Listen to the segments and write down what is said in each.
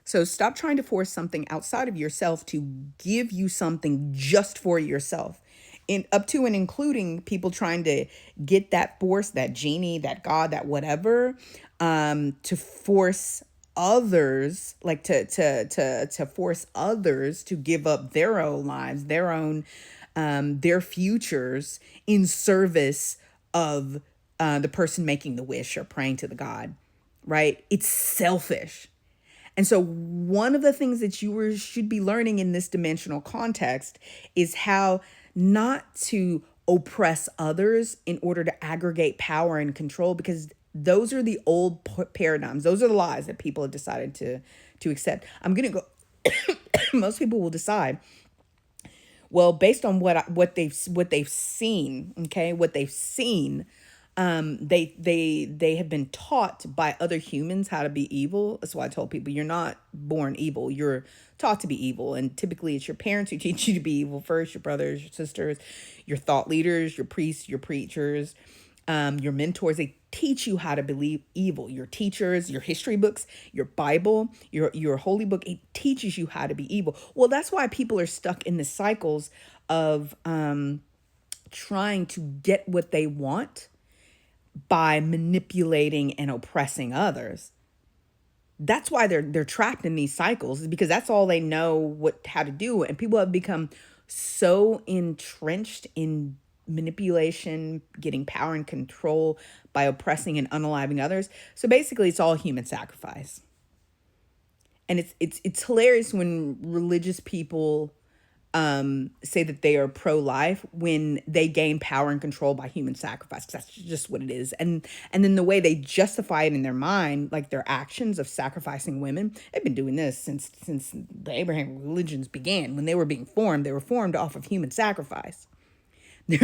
So stop trying to force something outside of yourself to give you something just for yourself. In up to and including people trying to get that force, that genie, that God, that whatever, to force others, like to force others to give up their own lives, their own their futures in service of the person making the wish or praying to the God, right? It's selfish. And so, one of the things that should be learning in this dimensional context is how not to oppress others in order to aggregate power and control, because those are the old paradigms. Those are the lies that people have decided to accept. I'm gonna go. Most people will decide, well, based on what they've seen, okay, what they've seen, they have been taught by other humans how to be evil. That's why I told people you're not born evil. You're taught to be evil, and typically it's your parents who teach you to be evil first. Your brothers, your sisters, your thought leaders, your priests, your preachers, your mentors. They teach you how to believe evil. Your teachers, your history books, your Bible, your holy book. It teaches you how to be evil. Well, that's why people are stuck in the cycles of trying to get what they want by manipulating and oppressing others. That's why they're trapped in these cycles, is because that's all they know how to do. And people have become so entrenched in manipulation, getting power and control by oppressing and unaliving others. So basically it's all human sacrifice. And it's hilarious when religious people say that they are pro-life when they gain power and control by human sacrifice. That's just what it is. And then the way they justify it in their mind, like their actions of sacrificing women, they've been doing this since the Abrahamic religions began. When they were being formed, they were formed off of human sacrifice. They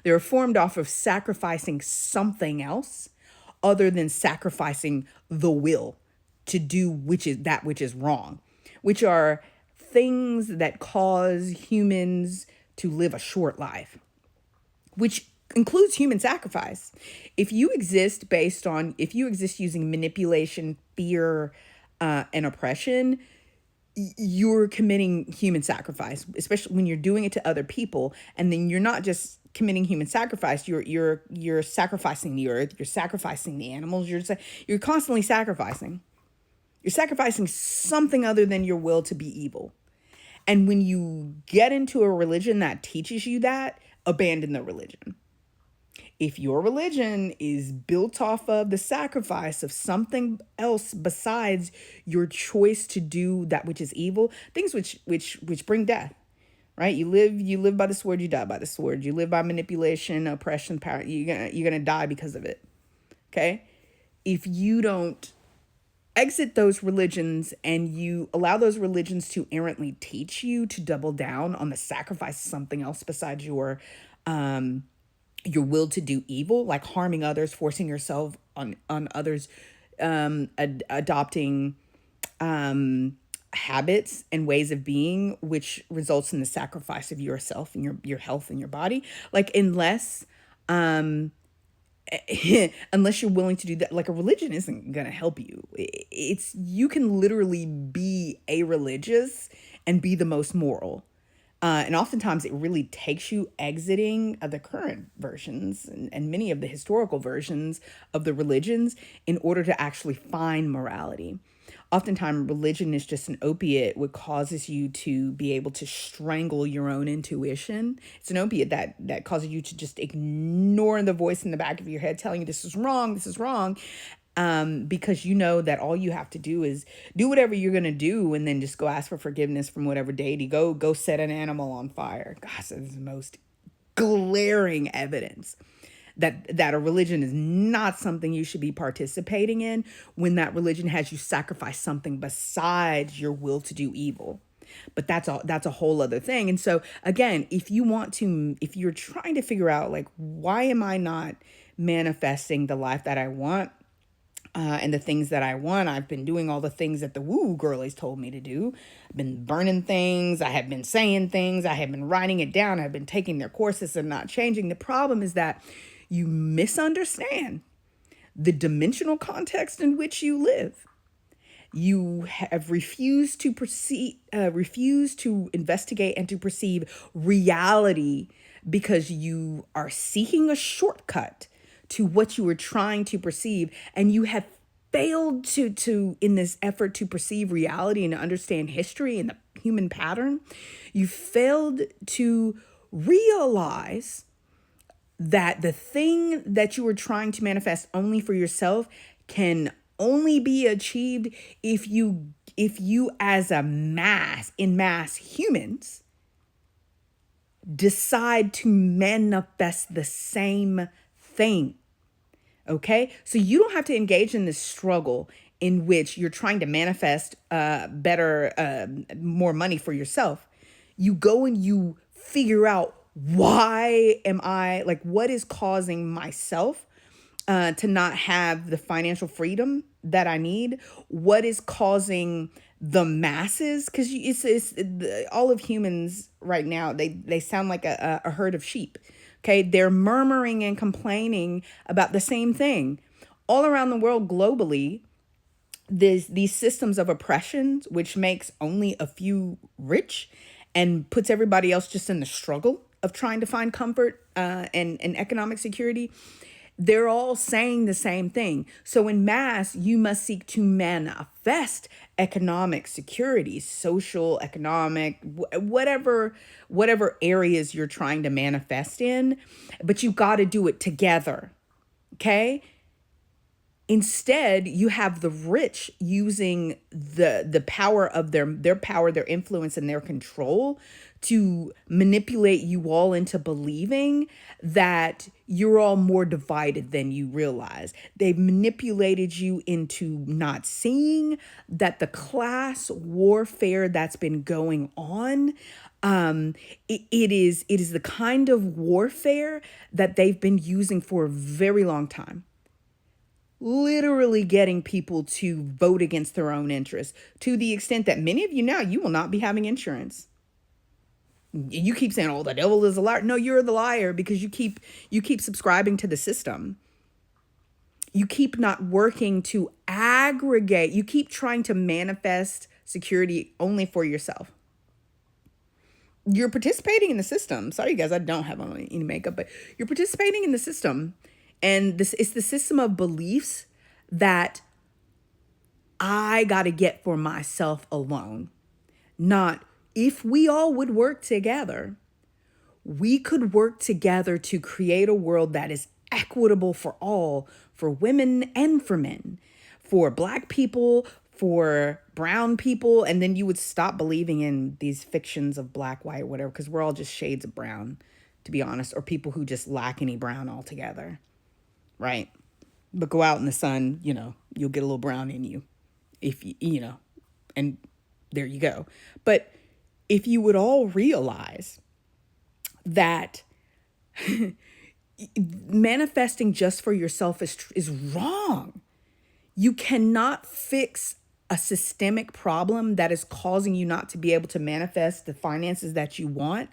were formed off of sacrificing something else other than sacrificing the will to do which is wrong, which are things that cause humans to live a short life, which includes human sacrifice. If you exist using manipulation, fear, and oppression, you're committing human sacrifice, especially when you're doing it to other people. And then you're not just committing human sacrifice, you're sacrificing the earth, you're sacrificing the animals, you're constantly sacrificing. You're sacrificing something other than your will to be evil. And when you get into a religion that teaches you that, abandon the religion. If your religion is built off of the sacrifice of something else besides your choice to do that which is evil, things which bring death, right? You live by the sword, you die by the sword. You live by manipulation, oppression, power. You're gonna die because of it. Okay? If you don't exit those religions and you allow those religions to errantly teach you to double down on the sacrifice of something else besides your will to do evil, like harming others, forcing yourself on others, adopting habits and ways of being, which results in the sacrifice of yourself and your health and your body. Like unless you're willing to do that, like a religion isn't going to help you. You can literally be a religious and be the most moral. And oftentimes it really takes you exiting the current versions and many of the historical versions of the religions in order to actually find morality. Oftentimes religion is just an opiate, what causes you to be able to strangle your own intuition. It's an opiate that causes you to just ignore the voice in the back of your head telling you this is wrong, because you know that all you have to do is do whatever you're going to do and then just go ask for forgiveness from whatever deity. Go set an animal on fire. Gosh, that is the most glaring evidence that a religion is not something you should be participating in when that religion has you sacrifice something besides your will to do evil. But that's a whole other thing. And so again, if you're trying to figure out, like, why am I not manifesting the life that I want, and the things that I want? I've been doing all the things that the woo girlies told me to do. I've been burning things. I have been saying things. I have been writing it down. I've been taking their courses and not changing. The problem is that you misunderstand the dimensional context in which you live. You have refused to investigate and to perceive reality because you are seeking a shortcut to what you were trying to perceive, and you have failed to in this effort to perceive reality and to understand history and the human pattern. You failed to realize that the thing that you were trying to manifest only for yourself can only be achieved if you as a mass humans decide to manifest the same thing. Okay, so you don't have to engage in this struggle in which you're trying to manifest more money for yourself. You go and you figure out, why am I, like, what is causing myself to not have the financial freedom that I need? What is causing the masses? Because all of humans right now, they sound like a herd of sheep. Okay, they're murmuring and complaining about the same thing all around the world globally. These systems of oppression, which makes only a few rich and puts everybody else just in the struggle of trying to find comfort and economic security. They're all saying the same thing. So in mass, you must seek to manifest economic security, social, economic, whatever areas you're trying to manifest in, but you got to do it together. Okay? Instead, you have the rich using the power of their power, their influence, and their control to manipulate you all into believing that you're all more divided than you realize. They've manipulated you into not seeing that the class warfare that's been going on, it is the kind of warfare that they've been using for a very long time, literally getting people to vote against their own interests, to the extent that many of you now, you will not be having insurance. You keep saying, "Oh, the devil is a liar." No, you're the liar, because you keep subscribing to the system. You keep not working to aggregate. You keep trying to manifest security only for yourself. You're participating in the system. Sorry, guys, I don't have on any makeup, but you're participating in the system. And it's the system of beliefs that I got to get for myself alone. Not, if we all would work together, we could work together to create a world that is equitable for all, for women and for men, for Black people, for brown people. And then you would stop believing in these fictions of black, white, whatever, because we're all just shades of brown, to be honest, or people who just lack any brown altogether. Right? But go out in the sun, you'll get a little brown in you, if and there you go. But if you would all realize that manifesting just for yourself is wrong. You cannot fix a systemic problem that is causing you not to be able to manifest the finances that you want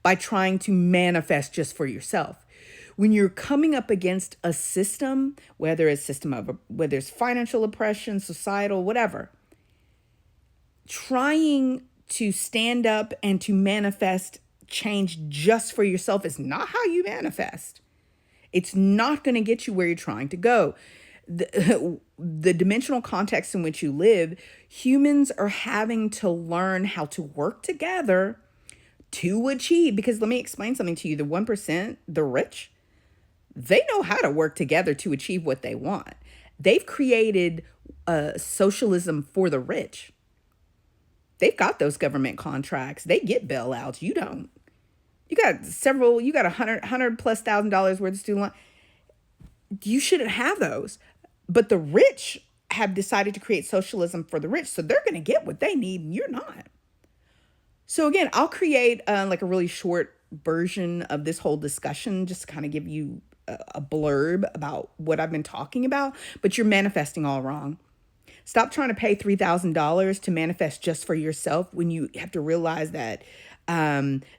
by trying to manifest just for yourself. When you're coming up against a system, whether it's financial oppression, societal, whatever, trying to stand up and to manifest change just for yourself is not how you manifest. It's not going to get you where you're trying to go. The dimensional context in which you live, humans are having to learn how to work together to achieve. Because let me explain something to you. The 1%, the rich, they know how to work together to achieve what they want. They've created socialism for the rich. They've got those government contracts. They get bailouts. You don't. You got $100,000+ worth of student loan. You shouldn't have those. But the rich have decided to create socialism for the rich. So they're going to get what they need and you're not. So again, I'll create like a really short version of this whole discussion, just to kind of give you a blurb about what I've been talking about. But you're manifesting all wrong. Stop trying to pay $3,000 to manifest just for yourself when you have to realize that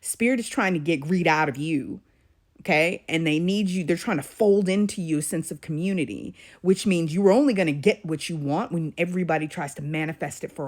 Spirit is trying to get greed out of you. Okay. And they need you, they're trying to fold into you a sense of community, which means you're only going to get what you want when everybody tries to manifest it for